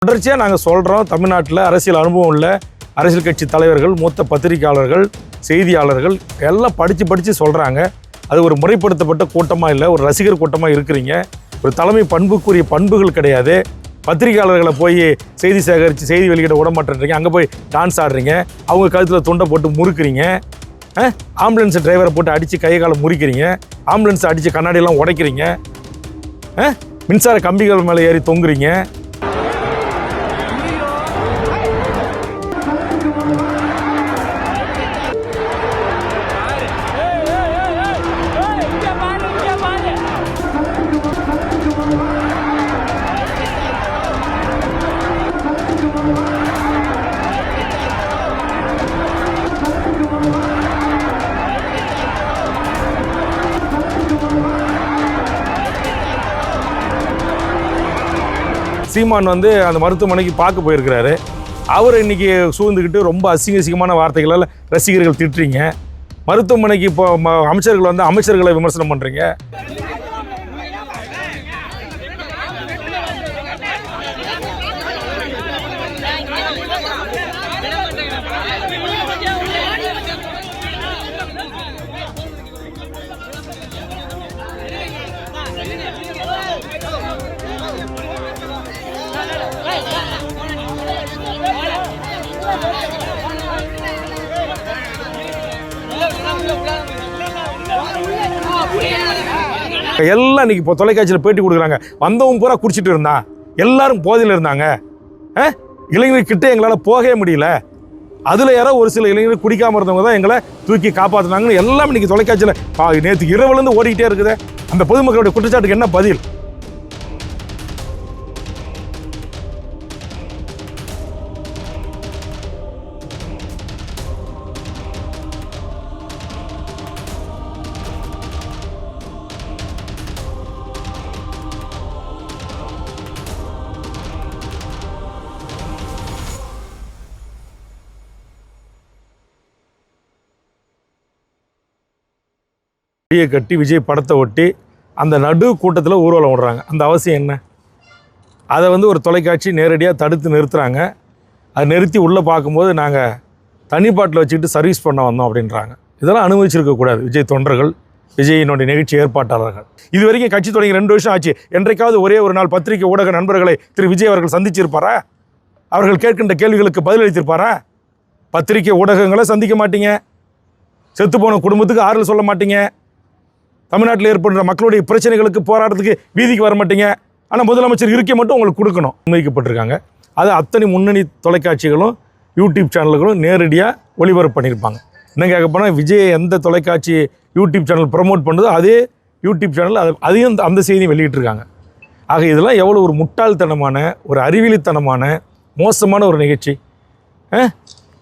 தொடர்ச்சியாக நாங்கள் சொல்கிறோம், தமிழ்நாட்டில் அரசியல் அனுபவம் உள்ள அரசியல் கட்சி தலைவர்கள், மூத்த பத்திரிகையாளர்கள், செய்தியாளர்கள் எல்லாம் படித்து சொல்கிறாங்க. அது ஒரு முறைப்படுத்தப்பட்ட கூட்டமாக இல்லை, ஒரு ரசிகர் கூட்டமாக இருக்கிறீங்க. ஒரு தலைமை பண்புக்குரிய பண்புகள் கிடையாது. பத்திரிகையாளர்களை போய் செய்தி சேகரித்து செய்தி வெளியிட விட மாட்டேன்றீங்க. அங்கே போய் டான்ஸ் ஆடுறீங்க, அவங்க கழுத்தில் துண்டை போட்டு முறுக்குறீங்க. ஆம்புலன்ஸ் டிரைவரை போட்டு அடித்து கையை காலை முறிக்கிறீங்க, ஆம்புலன்ஸ் அடித்து கண்ணாடியெல்லாம் உடைக்கிறீங்க, மின்சார கம்பிகள் மேலே ஏறி தொங்குறீங்க. சீமான் அந்த மருத்துவமனைக்கு பார்க்க போயிருக்கிறாரு. அவர் இன்னைக்கு சூழ்ந்துக்கிட்டு ரொம்ப அசிங்கமான வார்த்தைகளால் ரசிகர்கள் திட்டுறீங்க. மருத்துவமனைக்கு இப்போ அமைச்சர்கள் அமைச்சர்களை விமர்சனம் பண்ணுறீங்க. எல்லாம் இன்னைக்கு இப்போ தொலைக்காட்சியில் பேட்டி கொடுக்குறாங்க. வந்தவங்க பூரா குடிச்சிட்டு இருந்தான், எல்லாரும் போதையில் இருந்தாங்க, இளைஞர்கிட்ட எங்களால் போகவே முடியல. அதில் யாரோ ஒரு சில இளைஞர்கள் குடிக்காமல் இருந்தவங்க தான் எங்களை தூக்கி காப்பாற்றினாங்கன்னு எல்லாம் இன்னைக்கு தொலைக்காட்சியில் நேற்று இரவுலேருந்து ஓடிக்கிட்டே இருக்குது. அந்த பொதுமக்களுடைய குற்றச்சாட்டுக்கு என்ன பதில்? கட்டி விஜய் படத்தை ஒட்டி அந்த நடு கூட்டத்தில் ஊர்வலம் விடுறாங்க. அந்த அவசியம் என்ன? அதை ஒரு தொலைக்காட்சி நேரடியாக தடுத்து நிறுத்துகிறாங்க. அதை நிறுத்தி உள்ளே பார்க்கும்போது நாங்கள் தனிப்பாட்டில் வச்சுக்கிட்டு சர்வீஸ் பண்ண வந்தோம் அப்படின்றாங்க. இதெல்லாம் அனுமதிச்சிருக்கக்கூடாது விஜய் தொண்டர்கள், விஜயினுடைய நிகழ்ச்சி ஏற்பாட்டாளர்கள். இது வரைக்கும் கட்சி தொடங்கி 2 வருஷம் ஆச்சு. என்றைக்காவது ஒரே ஒரு நாள் பத்திரிகை ஊடக நண்பர்களை திரு விஜய் அவர்கள் சந்திச்சிருப்பாரா? அவர்கள் கேட்கின்ற கேள்விகளுக்கு பதிலளித்திருப்பாரா? பத்திரிகை ஊடகங்களை சந்திக்க மாட்டீங்க, செத்துப்போன குடும்பத்துக்கு ஆறுதல் சொல்ல மாட்டீங்க, தமிழ்நாட்டில் ஏற்படுற மக்களுடைய பிரச்சனைகளுக்கு போராட்டத்துக்கு வீதிக்கு வர மாட்டீங்க. ஆனால் முதலமைச்சர் இருக்கை மட்டும் உங்களுக்கு கொடுக்கணும். முன்வைக்கப்பட்டிருக்காங்க. அது அத்தனை முன்னணி தொலைக்காட்சிகளும் யூடியூப் சேனல்களும் நேரடியாக ஒளிபரப்பு பண்ணியிருப்பாங்க. என்ன கேட்க போனால் விஜய் எந்த தொலைக்காட்சி யூடியூப் சேனல் ப்ரமோட் பண்ணுதோ அதே யூடியூப் சேனல் அதையும் அந்த செய்தியும் வெளியிட்டிருக்காங்க. ஆக இதெல்லாம் எவ்வளோ ஒரு முட்டாள்தனமான, ஒரு அறிவிலித்தனமான, மோசமான ஒரு நிகழ்ச்சி.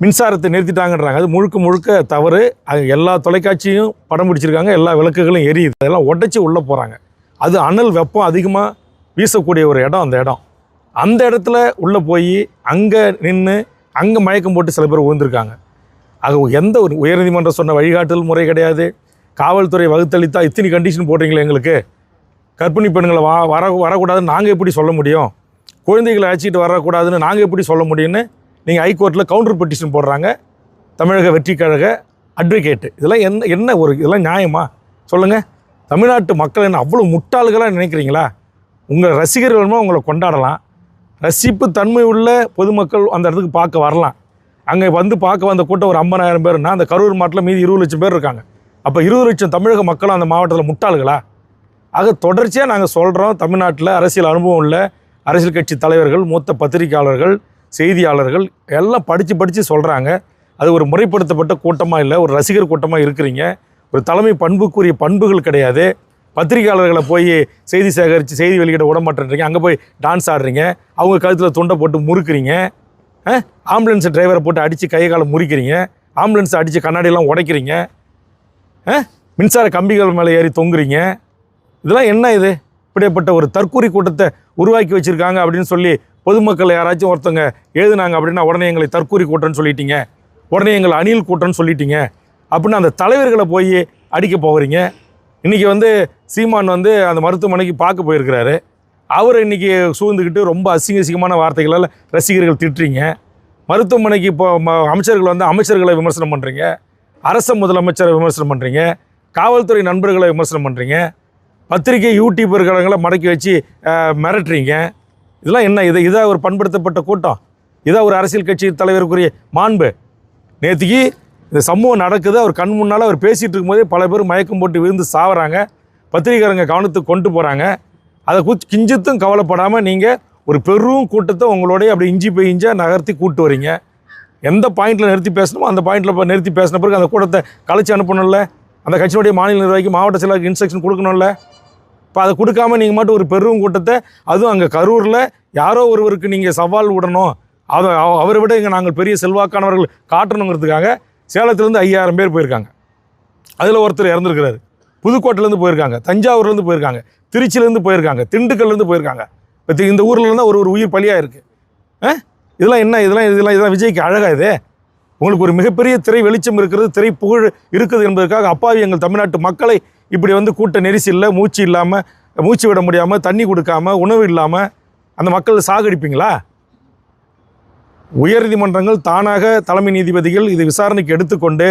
மின்சாரத்தை நிறுத்திட்டாங்கன்றாங்க. அது முழுக்க தவறு. அது எல்லா தொலைக்காட்சியும் படம் பிடிச்சிருக்காங்க, எல்லா விளக்குகளும் எரியுது. அதெல்லாம் உடைச்சி உள்ளே போகிறாங்க. அது அனல் வெப்பம் அதிகமாக வீசக்கூடிய ஒரு இடம். அந்த இடத்துல உள்ளே போய் அங்கே நின்று அங்கே மயக்கம் போட்டு சில பேர் விழுந்திருக்காங்க. ஆக எந்த ஒரு உயர்நீதிமன்றம் சொன்ன வழிகாட்டுதல் முறை கிடையாது. காவல்துறை வகுத்தளித்தா இத்தனை கண்டிஷன் போடுறீங்களே எங்களுக்கு. கர்ப்பிணி பெண்களை வரக்கூடாதுன்னு நாங்கள் எப்படி சொல்ல முடியும்? குழந்தைகளை அழைச்சிட்டு வரக்கூடாதுன்னு நாங்கள் எப்படி சொல்ல முடியும்னு நீங்கள் ஹைகோர்ட்டில் கவுண்டர் பெட்டிஷன் போடுறாங்க தமிழக வெற்றி கழக அட்வொகேட்டு. இதெல்லாம் இதெல்லாம் நியாயமா சொல்லுங்கள்? தமிழ்நாட்டு மக்கள் என்ன அவ்வளோ முட்டாள்களாக நினைக்கிறீங்களா? உங்கள் ரசிகர்கள் உங்களை கொண்டாடலாம், ரசிப்பு தன்மை உள்ள பொதுமக்கள் அந்த இடத்துக்கு பார்க்க வரலாம். அங்கே பார்க்க வந்த கூட்டம் ஒரு 50,000 பேர்னா அந்த கரூர் மாவட்டத்தில் மீதி 20 லட்சம் பேர் இருக்காங்க. அப்போ 20 லட்சம் தமிழக மக்களும் அந்த மாவட்டத்தில் முட்டாள்களா? ஆக தொடர்ச்சியாக நாங்கள் சொல்கிறோம், தமிழ்நாட்டில் அரசியல் அனுபவம் உள்ள அரசியல் கட்சி தலைவர்கள், மூத்த பத்திரிகையாளர்கள், செய்தியாளர்கள் எல்லாம் படித்து சொல்கிறாங்க. அது ஒரு முறைப்படுத்தப்பட்ட கூட்டமாக இல்லை, ஒரு ரசிகர் கூட்டமாக இருக்கிறீங்க. ஒரு தலைமை பண்புக்குரிய பண்புகள் கிடையாது. பத்திரிகையாளர்களை போய் செய்தி சேகரித்து செய்தி வெளியிட விட மாட்டேன்றீங்க. அங்கே போய் டான்ஸ் ஆடுறீங்க, அவங்க கழுத்தில் துண்டை போட்டு முறுக்குறீங்க, ஆம்புலன்ஸ் டிரைவரை போட்டு அடித்து கையை காலை முறிக்கிறீங்க, ஆம்புலன்ஸ் அடித்து கண்ணாடியெல்லாம் உடைக்கிறீங்க, மின்சார கம்பிகள் மேலே ஏறி தொங்குறீங்க. இதெல்லாம் என்ன? இது இப்படிப்பட்ட ஒரு தற்கூரி கூட்டத்தை உருவாக்கி வச்சுருக்காங்க அப்படின்னு சொல்லி பொதுமக்கள் யாராச்சும் ஒருத்தங்க எழுதுனாங்க அப்படின்னா உடனே எங்களை தற்கூரி கூட்டம்னு சொல்லிட்டீங்க, உடனே எங்களை அணில் கூட்டம்னு சொல்லிட்டீங்க அப்படின்னு அந்த தலைவர்களை போய் அடிக்க போகிறீங்க. இன்றைக்கி சீமான் அந்த மருத்துவமனைக்கு பார்க்க போயிருக்கிறாரு. அவரை இன்றைக்கி சூழ்ந்துக்கிட்டு ரொம்ப அசிங்கமான வார்த்தைகளால் ரசிகர்கள் திட்டுறீங்க. மருத்துவமனைக்கு இப்போ அமைச்சர்கள் வந்து அமைச்சர்களை விமர்சனம் பண்ணுறீங்க, அரச முதலமைச்சரை விமர்சனம் பண்ணுறீங்க, காவல்துறை நண்பர்களை விமர்சனம் பண்ணுறீங்க, பத்திரிகை யூடியூபர்களை மடக்கி வச்சு மிரட்டுறீங்க. இதெல்லாம் என்ன? இதை ஒரு பண்படுத்தப்பட்ட கூட்டம்? இதான் ஒரு அரசியல் கட்சி தலைவருக்குரிய மாண்பு? நேற்றுக்கு இந்த சம்பவம் நடக்குது, அவர் கண் முன்னால் அவர் பேசிகிட்டு இருக்கும்போதே பல பேர் மயக்கம் போட்டு விழுந்து சாவறாங்க, பத்திரிகையாளங்க கவனத்துக்கு கொண்டு போகிறாங்க. அதை கிஞ்சித்தும் கவலைப்படாமல் நீங்கள் ஒரு பெரும் கூட்டத்தை உங்களோடைய அப்படி இஞ்சி போய் இஞ்சாக நகர்த்தி கூப்பிட்டு வரீங்க. எந்த பாயிண்டில் நிறுத்தி பேசணுமோ அந்த பாயிண்டில் நிறுத்தி பேசின பிறகு அந்த கூட்டத்தை கழிச்சு அனுப்பணும்ல, அந்த கட்சியினுடைய மாநில நிர்வாகிக்கு மாவட்ட செயலாளருக்கு இன்ஸ்ட்ரக்ஷன் கொடுக்கணும்ல. இப்போ அதை கொடுக்காமல் நீங்கள் மட்டும் ஒரு பெரும் கூட்டத்தை, அதுவும் அங்கே கரூரில் யாரோ ஒருவருக்கு நீங்கள் சவால் விடணும், அவரை விட இங்கே நாங்கள் பெரிய செல்வாக்கானவர்கள் காட்டணுங்கிறதுக்காக சேலத்துலேருந்து 5000 பேர் போயிருக்காங்க. அதில் ஒருத்தர் இறந்துருக்கிறாரு. புதுக்கோட்டையிலேருந்து போயிருக்காங்க, தஞ்சாவூர்லேருந்து போயிருக்காங்க, திருச்சியிலேருந்து போயிருக்காங்க, திண்டுக்கல்லேருந்து போயிருக்காங்க. இப்போ இந்த ஊரில் இருந்தால் ஒரு உயிர் பலியாக இருக்குது. இதெல்லாம் என்ன? இதெல்லாம் விஜய்க்கு அழகா? இது உங்களுக்கு ஒரு மிகப்பெரிய திரை வெளிச்சம் இருக்கிறது, திரை புகழ் இருக்குது என்பதற்காக அப்பாவி எங்கள் தமிழ்நாட்டு மக்களை இப்படி வந்து கூட்ட நெரிசலில் மூச்சு இல்லாமல், மூச்சு விட முடியாமல், தண்ணி கொடுக்காமல், உணவு இல்லாமல் அந்த மக்கள் சாகடிப்பீங்களா? உயர்நீதிமன்றங்கள் தானாக தலைமை நீதிபதிகள் இது விசாரணைக்கு எடுத்துக்கொண்டு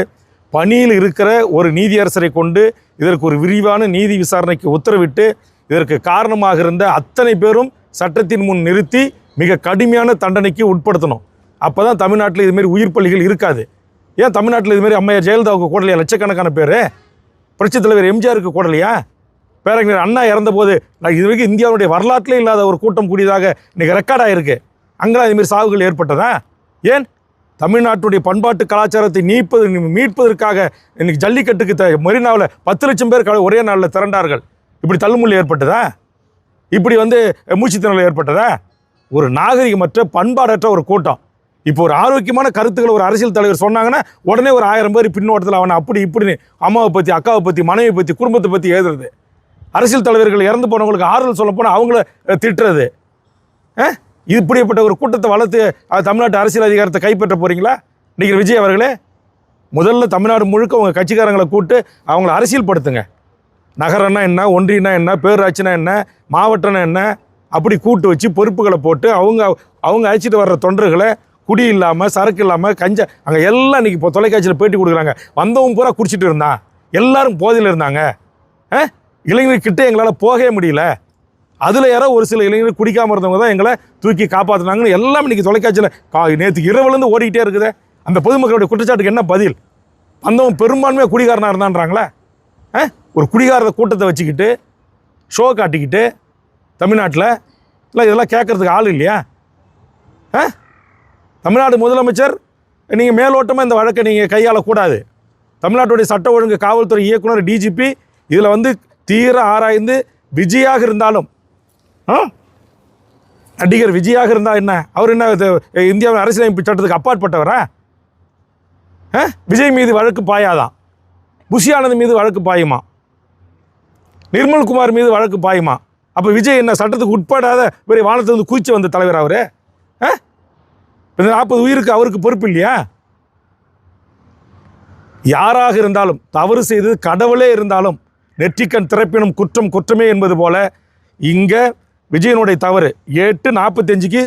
பணியில் இருக்கிற ஒரு நீதியரசரை கொண்டு இதற்கு ஒரு விரிவான நீதி விசாரணைக்கு உத்தரவிட்டு இதற்கு காரணமாக இருந்த அத்தனை பேரும் சட்டத்தின் முன் நிறுத்தி மிக கடுமையான தண்டனைக்கு உட்படுத்தணும். அப்போ தான் தமிழ்நாட்டில் இதுமாரி உயிர் பலிகள் இருக்காது. ஏன் தமிழ்நாட்டில் இதுமாரி அம்மையார் ஜெயலலிதாவுக்கு கூடலையா லட்சக்கணக்கான பேர்? புரட்சித் தலைவர் எம்ஜிஆருக்கு கூடலையா? பேரறிஞர் அண்ணா இறந்தபோது இது வரைக்கும் இந்தியாவுடைய வரலாற்றிலே இல்லாத ஒரு கூட்டம் கூடியதாக இன்றைக்கி ரெக்கார்டாக இருக்குது. அங்கெல்லாம் இதுமாரி சாவுகள் ஏற்பட்டதா? ஏன்? தமிழ்நாட்டுடைய பண்பாட்டு கலாச்சாரத்தை மீட்பதற்காக இன்றைக்கி ஜல்லிக்கட்டுக்கு மெரினாவில் 10 லட்சம் பேர் ஒரே நாளில் திரண்டார்கள். இப்படி தள்ளுமுள்ளு ஏற்பட்டதா? இப்படி வந்து மூச்சுத்திணறல் ஏற்பட்டதா? ஒரு நாகரிகமற்ற பண்பாடற்ற ஒரு கூட்டம். இப்போ ஒரு ஆரோக்கியமான கருத்துக்களை ஒரு அரசியல் தலைவர் சொன்னாங்கன்னா உடனே ஒரு 1000 பேர் பின்னோட்டத்தில் அவனை அப்படி இப்படின்னு அம்மாவை பற்றி, அக்காவை பற்றி, மனைவியை பற்றி, குடும்பத்தை பற்றி எழுதுறது. அரசியல் தலைவர்கள் இறந்து போனவங்களுக்கு ஆறுதல் சொல்ல போனால் அவங்கள திட்டுறது. இப்படிப்பட்ட ஒரு கூட்டத்தை வளர்த்து தமிழ்நாட்டு அரசியல் அதிகாரத்தை கைப்பற்ற போகிறீங்களா இன்றைக்கி விஜய் அவர்களே? முதல்ல தமிழ்நாடு முழுக்க உங்கள் கட்சிக்காரங்களை கூப்பிட்டு அவங்கள அரசியல் படுத்துங்க. நகரம்னா என்ன, ஒன்றியம்னா என்ன, பேரூராட்சினா என்ன, மாவட்டம்னா என்ன, அப்படி கூட்டு வச்சு பொறுப்புகளை போட்டு அவங்க அழைச்சிட்டு வர்ற தொண்டர்களை குடி இல்லாமல், சரக்கு இல்லாமல், அங்கே எல்லாம் இன்றைக்கி இப்போ தொலைக்காட்சியில் பேட்டி கொடுக்குறாங்க. வந்தவங்க பூரா குடிச்சிட்டு இருந்தான், எல்லாரும் போதையில் இருந்தாங்க, இளைஞர்கிட்ட எங்களால் போகவே முடியல, அதில் யாரோ ஒரு சில இளைஞர்கள் குடிக்காமல் இருந்தவங்க தான் எங்களை தூக்கி காப்பாற்றினாங்கன்னு எல்லாம் இன்றைக்கி தொலைக்காட்சியில் நேற்று இரவுலேருந்து ஓடிக்கிட்டே இருக்குது. அந்த பொதுமக்களுடைய குற்றச்சாட்டுக்கு என்ன பதில்? வந்தவன் பெரும்பான்மையாக குடிகாரனாக இருந்தான்றாங்களே. ஒரு குடிகார கூட்டத்தை வச்சுக்கிட்டு ஷோ காட்டிக்கிட்டு தமிழ்நாட்டில் இல்லை, இதெல்லாம் கேட்குறதுக்கு ஆள் இல்லையா? தமிழ்நாடு முதலமைச்சர் நீங்கள் மேலோட்டமாக இந்த வழக்கை நீங்கள் கையாளக்கூடாது. தமிழ்நாட்டுடைய சட்ட ஒழுங்கு காவல்துறை இயக்குனர், டிஜிபி இதில் வந்து தீர ஆராய்ந்து விஜயாக இருந்தாலும், நடிகர் விஜயாக இருந்தால் என்ன, அவர் என்ன இந்தியாவின் அரசியலமைப்பு சட்டத்துக்கு அப்பாற்பட்டவரா? விஜய் மீது வழக்கு பாயாதான், புஷி ஆனந்த் மீது வழக்கு பாயுமா, நிர்மல்குமார் மீது வழக்கு பாயுமா? அப்போ விஜய் என்ன சட்டத்துக்கு உட்படாத பெரிய வானத்திலிருந்து கூச்சி வந்த தலைவர் அவர்? 40 உயிருக்கு அவருக்கு பொறுப்பு இல்லையா? யாராக இருந்தாலும் தவறு செய்து கடவுளே இருந்தாலும் நெற்றிக்கண் திறப்பினும் குற்றம் குற்றமே என்பது போல இங்கே விஜயனுடைய தவறு 8:45க்கு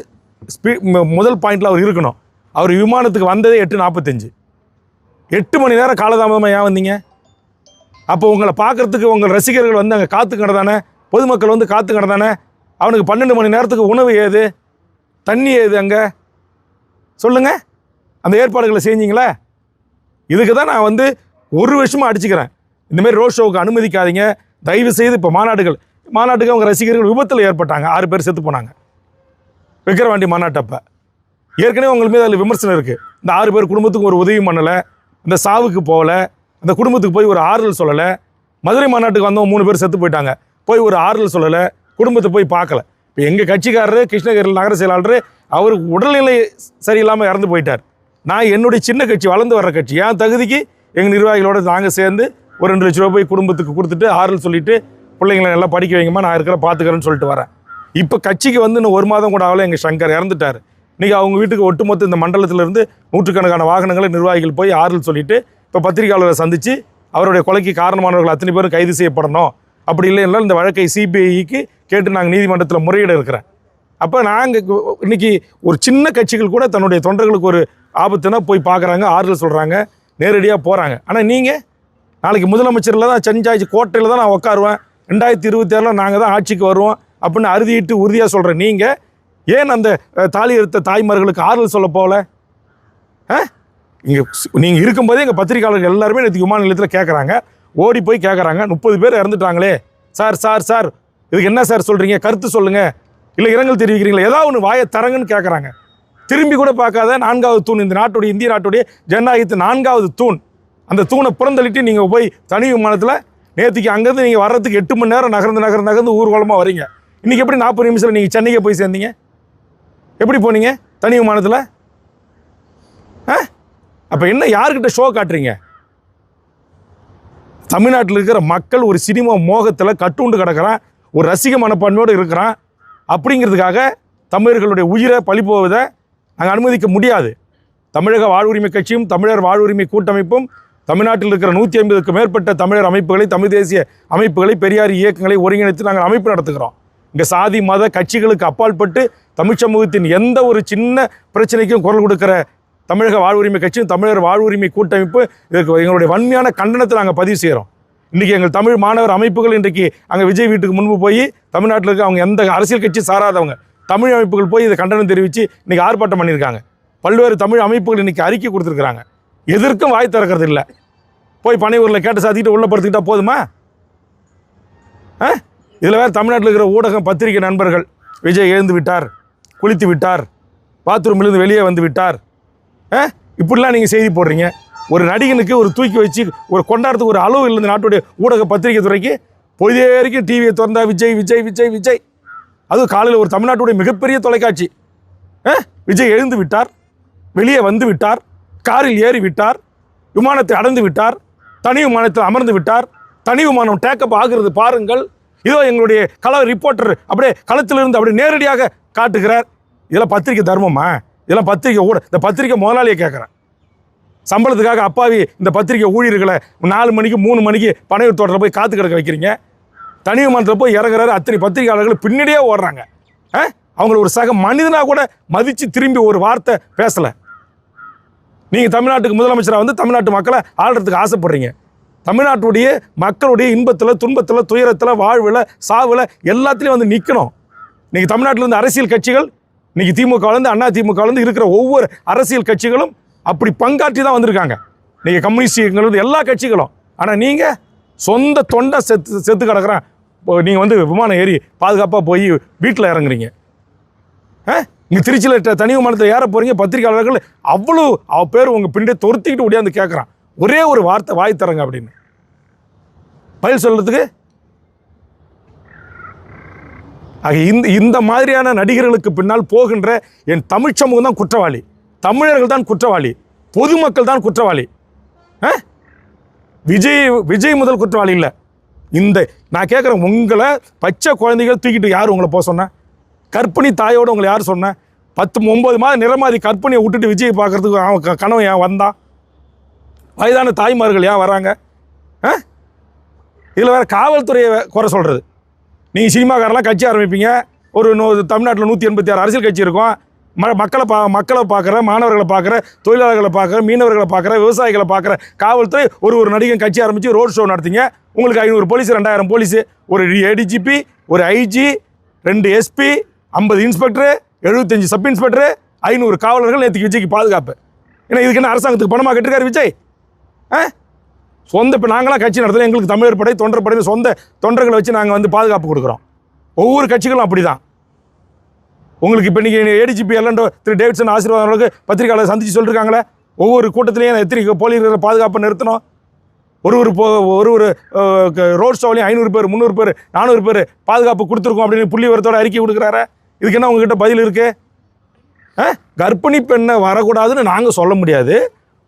முதல் பாயிண்டில் அவர் இருக்கணும். அவர் விமானத்துக்கு வந்ததே 8:45. 8 மணி நேரம் காலதாமதமாக ஏன் வந்தீங்க? அப்போ உங்களை பார்க்குறதுக்கு உங்கள் ரசிகர்கள் வந்து அங்கே காத்து கிடந்தானே, பொதுமக்கள் வந்து காத்து கிடந்தானே. அவனுக்கு 12 மணி நேரத்துக்கு உணவு ஏது, தண்ணி ஏது? அங்கே சொல்லுங்கள், அந்த ஏற்பாடுகளை செஞ்சீங்களே? இதுக்கு தான் நான் வந்து ஒரு வருஷமாக அடிச்சுக்கிறேன், இந்தமாரி ரோட் ஷோவுக்கு அனுமதிக்காதீங்க தயவு செய்து. இப்போ மாநாட்டுக்கு அவங்க ரசிகர்கள் விபத்தில் ஏற்பட்டாங்க, 6 பேர் செத்து போனாங்க விக்கிரவாண்டி மாநாட்டப்போ. ஏற்கனவே உங்கள் மீது அதில் விமர்சனம் இருக்குது. இந்த 6 பேர் குடும்பத்துக்கு ஒரு உதவி பண்ணலை, இந்த சாவுக்கு போகலை, அந்த குடும்பத்துக்கு போய் ஒரு ஆறுதல் சொல்லலை. மதுரை மாநாட்டுக்கு வந்தவங்க 3 பேர் செத்து போயிட்டாங்க, போய் ஒரு ஆறுதல் சொல்லலை, குடும்பத்தை போய் பார்க்கல. இப்போ எங்கள் கட்சிக்காரர் கிருஷ்ணகிரி நகர செயலாளர் அவருக்கு உடல்நிலை சரியில்லாமல் இறந்து போயிட்டார். நான் என்னுடைய சின்ன கட்சி, வளர்ந்து வர்ற கட்சி, என் தகுதிக்கு எங்கள் நிர்வாகிகளோடு நாங்கள் சேர்ந்து ஒரு 2 லட்ச ரூபா போய் குடும்பத்துக்கு கொடுத்துட்டு ஆறுதல் சொல்லிவிட்டு பிள்ளைங்களை நல்லா படிக்க வைங்கம்மா, நான் இருக்கிற பார்த்துக்கிறேன்னு சொல்லிட்டு வரேன். இப்போ கட்சிக்கு வந்து இன்னும் 1 மாதம் கூட ஆகலை, எங்கள் சங்கர் இறந்துட்டார். இன்றைக்கி அவங்க வீட்டுக்கு ஒட்டுமொத்த இந்த மண்டலத்திலிருந்து 100கணக்கான வாகனங்களை நிர்வாகிகள் போய் ஆறுதல் சொல்லிவிட்டு இப்போ பத்திரிகையாளரை சந்தித்து அவருடைய கொலைக்கு காரணமானவர்கள் அத்தனை பேரும் கைது செய்யப்படணும், அப்படி இல்லைன்னா இந்த வழக்கை சிபிஐக்கு கேட்டு நாங்கள் நீதிமன்றத்தில் முறையிட இருக்கிறேன். அப்போ நாங்கள் இன்றைக்கி ஒரு சின்ன கட்சிகள் கூட தன்னுடைய தொண்டர்களுக்கு ஒரு ஆபத்துனா போய் பார்க்குறாங்க, ஆறுதல் சொல்கிறாங்க, நேரடியாக போகிறாங்க. ஆனால் நீங்கள் நாளைக்கு முதலமைச்சரில் தான் செஞ்சாச்சு கோட்டையில் தான் நான் உட்காருவேன், 2026 நாங்கள் தான் ஆட்சிக்கு வருவோம் அப்படின்னு அறுதிட்டு உறுதியாக சொல்கிறேன். நீங்கள் ஏன் அந்த தாலி எடுத்த தாய்மார்களுக்கு ஆறுதல் சொல்ல போகல? இங்கே நீங்கள் இருக்கும்போதே எங்கள் பத்திரிகையாளர்கள் எல்லாருமே நேற்று விமான நிலையத்தில் கேட்குறாங்க, ஓடி போய் கேட்குறாங்க, 30 பேர் இறந்துட்டாங்களே சார் சார் சார் இதுக்கு என்ன சார் சொல்கிறீங்க, கருத்து சொல்லுங்கள், இல்லை இரங்கல் தெரிவிக்கிறீங்களா, ஏதாவது ஒன்று வாயை தரங்கன்னு கேட்குறாங்க. திரும்பி கூட பார்க்காத 4வது தூண், இந்த நாட்டுடைய இந்திய நாட்டுடைய ஜனநாயகத்து 4வது தூண், அந்த தூணை புறந்தள்ளிட்டு நீங்கள் போய் தனி விமானத்தில் நேற்றுக்கு அங்கேருந்து நீங்கள் வர்றதுக்கு 8 மணி நேரம் நகர்ந்து ஊர்வலமாக வரீங்க. இன்றைக்கி எப்படி 40 நிமிஷத்தில் நீங்கள் சென்னைக்கே போய் சேர்ந்தீங்க? எப்படி போனீங்க தனி விமானத்தில்? அப்போ என்ன யாருக்கிட்ட ஷோ காட்டுறீங்க? தமிழ்நாட்டில் இருக்கிற மக்கள் ஒரு சினிமா மோகத்தில் கட்டுண்டு கிடக்கிறான், ஒரு ரசிக மனப்பான்மையோடு இருக்கிறான். அப்படிங்கிறதுக்காக தமிழர்களுடைய உயிரை பழி போவதை நாங்கள் அனுமதிக்க முடியாது. தமிழக வாழ்வுரிமை கட்சியும் தமிழர் வாழ்வுரிமை கூட்டமைப்பும் தமிழ்நாட்டில் இருக்கிற 150க்கும் மேற்பட்ட தமிழர் அமைப்புகளை, தமிழ் தேசிய அமைப்புகளை, பெரியார் இயக்கங்களை ஒருங்கிணைத்து நாங்கள் அமைப்பு நடத்துகிறோம். இங்கே சாதி மத கட்சிகளுக்கு அப்பாற்பட்டு தமிழ் சமூகத்தின் எந்த ஒரு சின்ன பிரச்சனைக்கும் குரல் கொடுக்கிற தமிழக வாழ்வுரிமை கட்சியும் தமிழர் வாழ்வுரிமை கூட்டமைப்பு இதற்கு எங்களுடைய வன்மையான கண்டனத்தை நாங்கள் பதிவு செய்கிறோம். இன்றைக்கி எங்கள் தமிழ் மாணவர் அமைப்புகள் இன்றைக்கி அங்கே விஜய் வீட்டுக்கு முன்பு போய் தமிழ்நாட்டில் இருக்க அவங்க எந்த அரசியல் கட்சி சாராதவங்க தமிழ் அமைப்புகள் போய் இதை கண்டனம் தெரிவித்து இன்றைக்கி ஆர்ப்பாட்டம் பண்ணியிருக்காங்க. பல்வேறு தமிழ் அமைப்புகள் இன்றைக்கி அறிக்கை கொடுத்துருக்குறாங்க. எதற்கும் வாய் திறக்கிறது இல்லை. போய் பனையூரில் கேட்டு சாத்திக்கிட்டு உள்ள படுத்துக்கிட்டால் போதுமா? இதில் வேறு தமிழ்நாட்டில் இருக்கிற ஊடகம் பத்திரிகை நண்பர்கள், விஜய் எழுந்து விட்டார், குளித்து விட்டார், பாத்ரூம்லேருந்து வெளியே வந்து விட்டார், இப்படிலாம் நீங்கள் செய்தி போடுறீங்க. ஒரு நடிகனுக்கு ஒரு தூக்கி வச்சு ஒரு கொண்டாடுறதுக்கு ஒரு அளவு இல்லை. நாட்டுடைய ஊடக பத்திரிகை துறைக்கு பொழுதே வரைக்கும் டிவியை திறந்தா விஜய் விஜய் விஜய் விஜய். அதுவும் காலையில் ஒரு தமிழ்நாட்டுடைய மிகப்பெரிய தொலைக்காட்சி, விஜய் எழுந்து விட்டார், வெளியே வந்து விட்டார், காரில் ஏறி விட்டார், விமானத்தை அடைந்து விட்டார், தனி விமானத்தில் அமர்ந்து விட்டார், தனி விமானம் டேக்கப் ஆகிறது பாருங்கள், இதோ எங்களுடைய ரிப்போர்ட்டர் அப்படியே களத்திலிருந்து அப்படியே நேரடியாக காட்டுகிறார். இதெல்லாம் பத்திரிகை தர்மமா? இதெல்லாம் பத்திரிகை இந்த பத்திரிகை முதலாளியை கேட்குறேன். சம்பளத்துக்காக அப்பாவி இந்த பத்திரிகை ஊழியர்களை 4 மணிக்கு 3 மணிக்கு பனையூர் தோட்டத்தில் போய் காத்து கிடக்க வைக்கிறீங்க. தனி விமானத்தில் போய் இறங்குறாரு, அத்தனை பத்திரிகையாளர்கள் பின்னாடியே ஓடுறாங்க. அவங்கள ஒரு சக மனிதனாக கூட மதித்து திரும்பி ஒரு வார்த்தை பேசலை. நீங்கள் தமிழ்நாட்டுக்கு முதலமைச்சராக வந்து தமிழ்நாட்டு மக்களை ஆள்றதுக்கு ஆசைப்படுறீங்க. தமிழ்நாட்டுடைய மக்களுடைய இன்பத்தில், துன்பத்தில், துயரத்தில், வாழ்வில், சாவில் எல்லாத்துலேயும் வந்து நிற்கணும். இன்றைக்கி தமிழ்நாட்டில் இருந்து அரசியல் கட்சிகள், இன்றைக்கி திமுகலேருந்து அண்ணா திமுகலேருந்து இருக்கிற ஒவ்வொரு அரசியல் கட்சிகளும் அப்படி பங்காற்றி தான் வந்திருக்காங்க. நீங்கள் கம்யூனிஸ்ட்லேருந்து எல்லா கட்சிகளும். ஆனால் நீங்கள் சொந்த தொண்டை செத்து கிடக்குறேன், நீங்கள் வந்து விமானம் ஏறி பாதுகாப்பாக போய் வீட்டில் இறங்குறீங்க. இங்கே திருச்சியில் தனி விமானத்தில் ஏற போகிறீங்க, பத்திரிகையாளர்கள் அவ்வளோ பேர் உங்கள் பின்னே தொருத்திக்கிட்டு ஓடியாந்து கேட்குறான், ஒரே ஒரு வார்த்தை வாய் தரங்க அப்படின்னு பதில் சொல்கிறதுக்கு. ஆக இந்த மாதிரியான நடிகர்களுக்கு பின்னால் போகின்ற என் தமிழ் சமூகம் தான் குற்றவாளி, தமிழர்கள் தான் குற்றவாளி, பொதுமக்கள் தான் குற்றவாளி. விஜய் முதல் குற்றவாளி இல்லை. இந்த நான் கேட்குறேன், உங்களை பச்சை குழந்தைகள் தூக்கிட்டு யார் உங்களை போக சொன்ன? கர்ப்பிணி தாயோடு உங்களை யார் சொன்ன? 9 மாதம் நிறமாதி கர்ப்பிணியை விட்டுட்டு விஜய் பார்க்குறதுக்கு அவன் கனவு ஏன் வந்தான்? வயதான தாய்மார்கள் ஏன் வராங்க? இதில் வேறு காவல்துறையை குறை சொல்கிறது. நீங்கள் சினிமாக்காரெல்லாம் கட்சி ஆரம்பிப்பீங்க, ஒரு தமிழ்நாட்டில் 186 அரசியல் கட்சி இருக்கும். மக்களை பார்க்குற, மாணவர்களை பார்க்குற, தொழிலாளர்களை பார்க்குற, மீனவர்களை பார்க்குற, விவசாயிகளை பார்க்குற காவல்துறை ஒரு நடிகன் கட்சி ஆரம்பித்து ரோட் ஷோ நடத்திங்க. உங்களுக்கு 500 போலீஸ், 2000 போலீஸு, ஒரு ஏடிஜிபி, ஒரு IG, 2 SP, 50 inspector, 75 sub inspector, 500 காவலர்கள் நேற்றுக்கு விஜய்க்கு பாதுகாப்பு. ஏன்னா இதுக்கு என்ன அரசாங்கத்துக்கு பணமாக கட்டிருக்காரு விஜய்? சொந்த இப்போ நாங்களாம் கட்சி நடத்துகிறோம், எங்களுக்கு தமிழர் படை, தொண்டர் படை, சொந்த தொண்டர்களை வச்சு நாங்கள் வந்து பாதுகாப்பு கொடுக்குறோம். ஒவ்வொரு கட்சிகளும் அப்படி தான். உங்களுக்கு இப்போ இன்றைக்கி ஏடிஜிபி எல்லாம் திரு டேவிட்சன் ஆசீர்வாதம் அளவுக்கு பத்திரிகையாளர் சந்தித்து சொல்லியிருக்காங்களே, ஒவ்வொரு கூட்டத்திலையும் எத்தனை போலீஸ் பாதுகாப்பை நிறுத்தணும், ஒரு ரோட் ஷோவிலையும் 500 பேர், 300 பேர், 400 பேர் பாதுகாப்பு கொடுத்துருக்கோம் அப்படின்னு புள்ளி விவரத்தோட அறிக்கை கொடுக்குறாரு. இதுக்கு என்ன உங்ககிட்ட பதில் இருக்குது? கர்ப்பிணி பெண்ணை வரக்கூடாதுன்னு நாங்கள் சொல்ல முடியாது,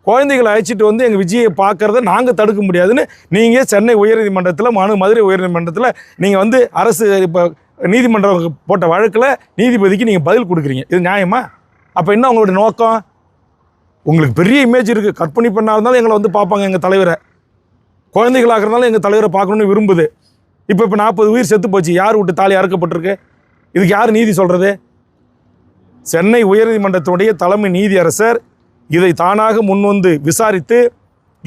குழந்தைகளை அழைச்சிட்டு வந்து எங்கள் விஜயை பார்க்குறத நாங்கள் தடுக்க முடியாதுன்னு நீங்கள் சென்னை உயர்நீதிமன்றத்தில், மதுரை உயர்நீதிமன்றத்தில் நீங்கள் வந்து அரசு இப்போ நீதிமன்றம் போட்ட வழக்கில் நீதிபதிக்கு நீங்கள் பதில் கொடுக்குறீங்க. இது நியாயமா? அப்போ என்ன உங்களுடைய நோக்கம்? உங்களுக்கு பெரிய இமேஜ் இருக்குது, கற்பனை பெண்ணாக இருந்தாலும் எங்களை வந்து பார்ப்பாங்க, எங்கள் தலைவரை, குழந்தைகளாக இருந்தாலும் எங்கள் தலைவரை பார்க்கணுன்னு விரும்புது. இப்போ 40 உயிர் செத்து போச்சு. யார் விட்டு தாலி அறுக்கப்பட்டிருக்கு? இதுக்கு யார் நீதி சொல்கிறது? சென்னை உயர்நீதிமன்றத்தினுடைய தலைமை நீதியரசர் இதை தானாக முன்வந்து விசாரித்து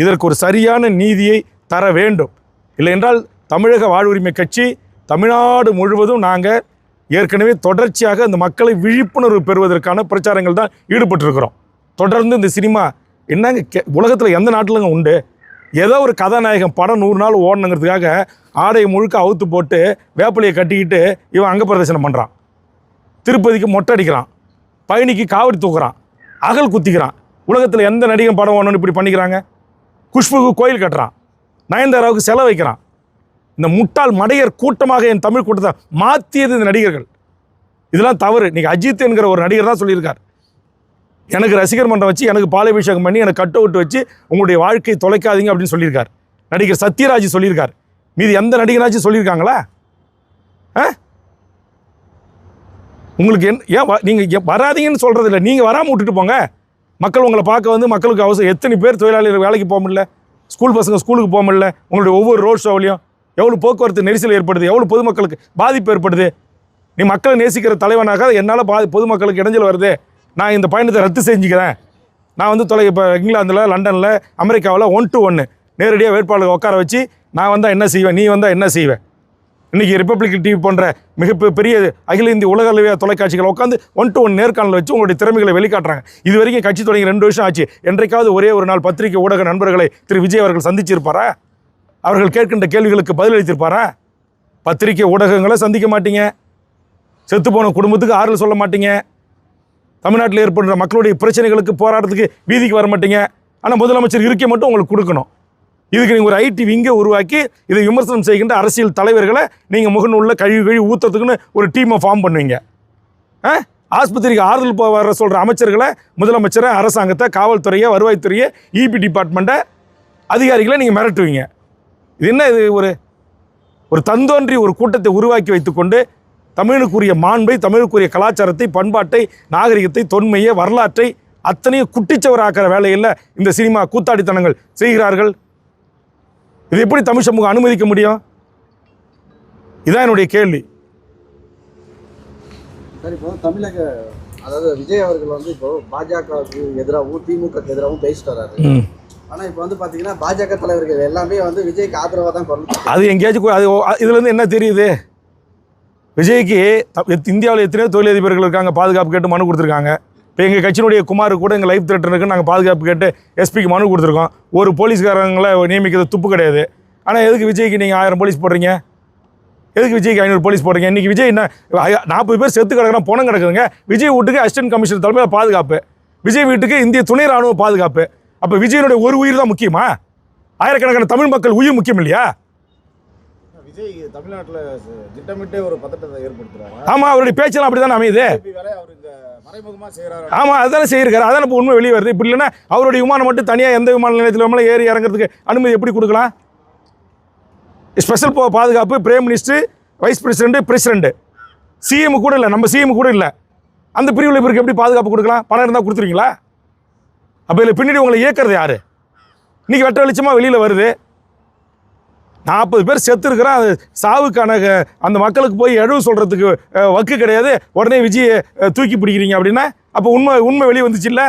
இதற்கு ஒரு சரியான நீதியை தர வேண்டும். இல்லை என்றால் தமிழக வாழ்வுரிமை கட்சி தமிழ்நாடு முழுவதும் நாங்கள் ஏற்கனவே தொடர்ச்சியாக இந்த மக்களை விழிப்புணர்வு பெறுவதற்கான பிரச்சாரங்கள் தான் ஈடுபட்டிருக்கிறோம். தொடர்ந்து இந்த சினிமா என்னங்க உலகத்தில் எந்த நாட்டிலங்க உண்டு? ஏதோ ஒரு கதாநாயகன் படம் 100 நாள் ஓடணுங்கிறதுக்காக ஆடையை முழுக்க அவுத்து போட்டு வேப்பிலையை கட்டிக்கிட்டு இவன் அங்க பிரதர்சனம் பண்ணுறான். திருப்பதிக்கு மொட்டை அடிக்கிறான், பழனிக்கு காவடி தூக்குறான், அகல் குத்திக்கிறான். உலகத்தில் எந்த நடிகன் படம் ஓடணும்னு இப்படி பண்ணிக்கிறாங்க? குஷ்புக்கு கோயில் கட்டுறான், நயன்தாராவுக்கு செலவு வைக்கிறான். இந்த முட்டாள் மடையர் கூட்டமாக என் தமிழ் கூட்டத்தை மாற்றியது இந்த நடிகர்கள். இதெல்லாம் தவறு. இன்னைக்கு அஜித் என்கிற ஒரு நடிகர் தான் சொல்லியிருக்கார், எனக்கு ரசிகர் மன்றம் வச்சு எனக்கு பாலாபிஷேகம் பண்ணி எனக்கு கட் அவுட் வச்சு உங்களுடைய வாழ்க்கையை தொலைக்காதீங்க அப்படின்னு சொல்லியிருக்கார். நடிகர் சத்யராஜ் சொல்லியிருக்கார். மீது எந்த நடிகராச்சும் சொல்லியிருக்காங்களா? உங்களுக்கு ஏன் நீங்கள் வராதீங்கன்னு சொல்கிறது இல்லை, நீங்கள் வராமல் விட்டுட்டு போங்க. மக்கள் உங்களை பார்க்க வந்து மக்களுக்கு அவசரம். எத்தனை பேர் தொழிலாளர்கள் வேலைக்கு போக முடியல, ஸ்கூல் பசங்க ஸ்கூலுக்கு போக முடியல. உங்களுடைய ஒவ்வொரு ரோட் ஷோவிலையும் எவ்வளோ போக்குவரத்து நெரிசல் ஏற்படுது, எவ்வளோ பொதுமக்களுக்கு பாதிப்பு ஏற்படுது. நீ மக்களை நேசிக்கிற தலைவனாக என்னால் பொதுமக்களுக்கு இடைஞ்சல் வருது, நான் இந்த பயணத்தை ரத்து செஞ்சுக்கிறேன். நான் வந்து இப்போ இங்கிலாந்தில், லண்டனில், அமெரிக்காவில் 1 to 1 நேரடியாக வேட்பாளர்கள் உட்கார வச்சு நான் வந்தால் என்ன செய்வேன், நீ வந்தால் என்ன செய்வேன். இன்றைக்கி ரிப்பப்ளிக் டிவி போன்ற மிகப்பெரிய அகில இந்திய உலக அளவிய தொலைக்காட்சிகள் உட்காந்து 1 to 1 நேர்காணல் வச்சு உங்களுடைய திறமைகளை வெளிக்காட்டுறாங்க. இது வரைக்கும் கட்சி தொடங்கி 2 வருஷம் ஆச்சு. என்றைக்காவது ஒரே ஒரு நாள் பத்திரிகை ஊடக நண்பர்களை திரு விஜய் அவர்கள் சந்திச்சிருப்பாரா? அவர்கள் கேட்கின்ற கேள்விகளுக்கு பதிலளித்திருப்பாரா? பத்திரிகை ஊடகங்களை சந்திக்க மாட்டீங்க, செத்துப்போன குடும்பத்துக்கு ஆறுதல் சொல்ல மாட்டீங்க, தமிழ்நாட்டில் ஏற்படுற மக்களுடைய பிரச்சனைகளுக்கு போராட்டத்துக்கு வீதிக்கு வர மாட்டீங்க. ஆனால் முதலமைச்சர் இருக்கை மட்டும் உங்களுக்கு கொடுக்கணும். இதுக்கு நீங்கள் ஒரு ஐடி விங்கை உருவாக்கி இதை விமர்சனம் செய்கின்ற அரசியல் தலைவர்களை நீங்கள் முகநூல்ல கழுவி ஊற்றுறதுக்குன்னு ஒரு டீமை ஃபார்ம் பண்ணுவீங்க. ஆஸ்பத்திரிக்கு ஆறுதல் வர சொல்கிற அமைச்சர்களை, முதலமைச்சரை, அரசாங்கத்தை, காவல்துறையை, வருவாய்த்துறையை, இபி டிபார்ட்மெண்ட்டை, அதிகாரிகளை நீங்கள் மிரட்டுவீங்க. இது என்ன? இது ஒரு தந்தோன்றி ஒரு கூட்டத்தை உருவாக்கி வைத்துக்கொண்டு தமிழுக்குரிய மாண்பை, தமிழுக்குரிய கலாச்சாரத்தை, பண்பாட்டை, நாகரிகத்தை, தொன்மையை, வரலாற்றை அத்தனையும் குட்டிச்சவராக்கிற வேலையில் இந்த சினிமா கூத்தாடித்தனங்கள் செய்கிறார்கள். இது எப்படி தமிழ் சமூகம் அனுமதிக்க முடியும்? இதான் என்னுடைய கேள்வி. சார், இப்போ தமிழக அதாவது விஜய் அவர்கள் வந்து இப்போ பாஜகவுக்கு எதிராகவும் திமுகவுக்கு எதிராகவும் பேசிட்டு வர்றாரு. ஆனால் இப்போ வந்து பார்த்தீங்கன்னா பாஜக தலைவர்கள் எல்லாமே வந்து விஜய்க்கு ஆதரவாக தான் பண்ணணும். அது எங்கேயாச்சும் அது இதுலேருந்து என்ன தெரியுது? விஜய்க்கு இந்தியாவில் எத்தனையோ தொழிலதிபர்கள் இருக்காங்க, பாதுகாப்பு கேட்டு மனு கொடுத்துருக்காங்க. இப்போ எங்கள் கட்சியினுடைய குமார் கூட எங்கள் லைஃப் த்ரெட் இருக்குன்னு நாங்கள் பாதுகாப்பு கேட்டு எஸ்பிக்கு மனு கொடுத்துருக்கோம். ஒரு போலீஸ்காரங்களை நியமிக்கிறது துப்பு கிடையாது. ஆனால் எதுக்கு விஜய்க்கு நீங்கள் 1000 போலீஸ் போடுறீங்க? எதுக்கு விஜய்க்கு 500 போலீஸ் போடுறீங்க? இன்றைக்கி விஜய் என்ன 40 பேர் செத்து கிடக்குறான், பணம் கிடக்குதுங்க. விஜய் வீட்டுக்கு அசிஸ்டன்ட் கமிஷனர் தலைமையில் பாதுகாப்பு, விஜய் வீட்டுக்கு இந்திய துணை ராணுவ பாதுகாப்பு. அப்போ விஜயனுடைய ஒரு உயிர் தான் முக்கியமா? ஆயிரக்கணக்கான தமிழ் மக்கள் உயிர் முக்கியம் இல்லையா? விஜய் தமிழ்நாட்டில் திட்டமிட்டே ஒரு பதட்டத்தை ஏற்படுத்துறாங்க. ஆமாம், அவருடைய பேச்செல்லாம் அப்படி தானே அமையுது. ஆமாம், அதுதானே செய்யிருக்காரு. அதான் இப்போ உண்மை வெளியே வருது. இப்படி இல்லைன்னா அவருடைய விமானம் மட்டும் தனியாக எந்த விமான நிலையத்தில் ஏறி இறங்குறதுக்கு அனுமதி எப்படி கொடுக்கலாம்? ஸ்பெஷல் பாதுகாப்பு, prime minister, vice president, CM கூட இல்லை, நம்ம சிஎம் கூட இல்லை. அந்த பிரிவில் இவருக்கு எப்படி பாதுகாப்பு கொடுக்கலாம்? பணம் இருந்தால் கொடுத்துருவீங்களா? அப்போ இதில் பின்னாடி உங்களை இயக்கிறது யார்? இன்றைக்கி வெட்ட வெளிச்சமாக வெளியில் வருது. 40 பேர் செத்து இருக்கிறான். அது சாவுக்கான அந்த மக்களுக்கு போய் எழுவு சொல்கிறதுக்கு வக்கு கிடையாது. உடனே விஜயை தூக்கி பிடிக்கிறீங்க அப்படின்னா அப்போ உண்மை வெளியே வந்துச்சு இல்லை?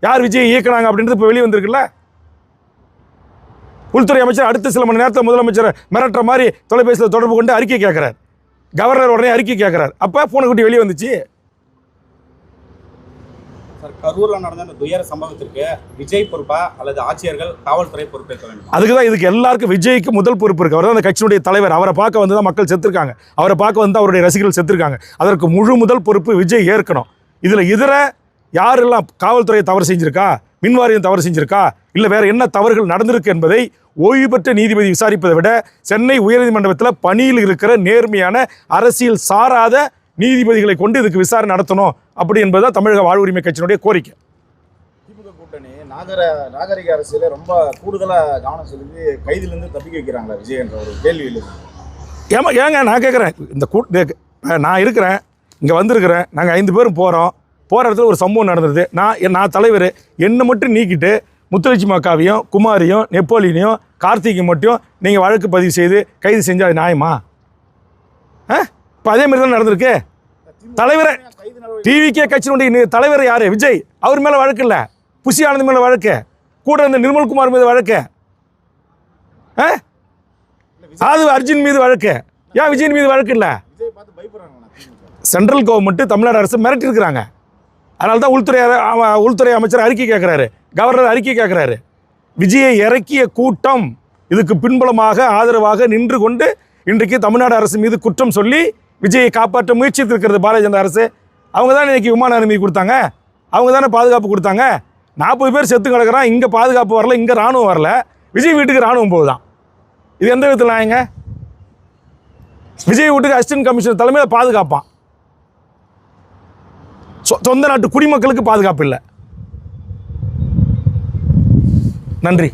யார் விஜயை இயக்குனாங்க அப்படின்றது இப்போ வெளியே வந்திருக்குல்ல? உள்துறை அமைச்சர் அடுத்த சில மணி நேரத்தில் முதலமைச்சரை மிரட்டுற மாதிரி தொலைபேசியில் தொடர்பு கொண்டு அறிக்கை கேட்குறார். கவர்னர் உடனே அறிக்கை கேட்குறார். அப்போ பூனை குட்டி வெளியே வந்துச்சு. சார், கரூரில் நடந்த அந்த துயர சம்பவத்திற்கு விஜய் பொறுப்பா அல்லது ஆட்சியர்கள், காவல்துறை பொறுப்பேற்க வேண்டும்? அதுக்கு தான் இதுக்கு எல்லாருக்கும் விஜய்க்கு முதல் பொறுப்பு இருக்குது. அவர் தான் அந்த கட்சியினுடைய தலைவர். அவரை பார்க்க வந்து தான் மக்கள் செத்துருக்காங்க. அவரை பார்க்க வந்து அவருடைய ரசிகர்கள் செத்துருக்காங்க. அதற்கு முதல் பொறுப்பு விஜய் ஏற்கணும். இதில் இதர யாரெல்லாம் காவல்துறை தவறு செஞ்சிருக்கா, மின்வாரியம் தவறு செஞ்சிருக்கா, இல்லை வேறு என்ன தவறுகள் நடந்திருக்கு என்பதை ஓய்வு பெற்ற நீதிபதி விசாரிப்பதை விட சென்னை உயர்நீதிமன்றத்தில் பணியில் இருக்கிற நேர்மையான அரசியல் சாராத நீதிபதிகளை கொண்டு இதுக்கு விசாரணை நடத்தணும் அப்படி என்பதுதான் தமிழக வாழ்வுரிமை கட்சியினுடைய கோரிக்கை. திமுக கூட்டணி நாகரிக அரசியல ரொம்ப கூடுதலாக கவனம் செலுத்தி கைதிலிருந்து தப்பிக்க வைக்கிறாங்களா விஜய் என்ற ஒரு கேள்வி இல்லை? ஏங்க நான் கேட்குறேன், நான் இருக்கிறேன், இங்கே வந்திருக்கிறேன், நாங்கள் 5 பேரும் போகிற இடத்துல ஒரு சம்பவம் நடந்தது. நான் தலைவர், என்னை மட்டும் நீக்கிட்டு முத்துலட்சுமி அக்காவையும் குமாரியும் நெப்போலியனையும் கார்த்திகை மட்டும் நீங்கள் வழக்கு பதிவு செய்து கைது செஞ்சால் அது நியாயமா? இப்போ அதே மாதிரி தான் நடந்திருக்கு. தலைவரை டிவிகே கட்சியினுடைய தலைவர் யார்? விஜய். அவர் மேலே வழக்கு இல்லை. புஷி ஆனந்த் மேலே வழக்கு, கூட இருந்த நிர்மல்குமார் மீது வழக்கு, அது அர்ஜுன் மீது வழக்கு. ஏன் விஜயின் மீது வழக்கு இல்லை? சென்ட்ரல் கவர்மெண்ட்டு தமிழ்நாடு அரசு மிரட்டி இருக்கிறாங்க. அதனால தான் உள்துறை அமைச்சர் அறிக்கை கேட்குறாரு, கவர்னர் அறிக்கை கேட்குறாரு. விஜயை இறக்கிய கூட்டம் இதுக்கு பின்புலமாக ஆதரவாக நின்று கொண்டு இன்றைக்கு தமிழ்நாடு அரசு மீது குற்றம் சொல்லி விஜயை காப்பாற்ற முயற்சித்திருக்கிறது பாரதிய ஜனதா அரசு. அவங்க தான் இன்றைக்கி விமான அனுமதி கொடுத்தாங்க, அவங்க தானே பாதுகாப்பு கொடுத்தாங்க. 40 பேர் செத்து கிடக்கிறான், இங்கே பாதுகாப்பு வரல, இங்கே இராணுவம் வரல, விஜய் வீட்டுக்கு இராணுவம் போகுதான். இது எந்த விதத்தில் நாயங்க? விஜய் வீட்டுக்கு அசிஸ்டன்ட் கமிஷனர் தலைமையில் பாதுகாப்பான், சொந்த நாட்டு குடிமக்களுக்கு பாதுகாப்பு இல்லை. நன்றி.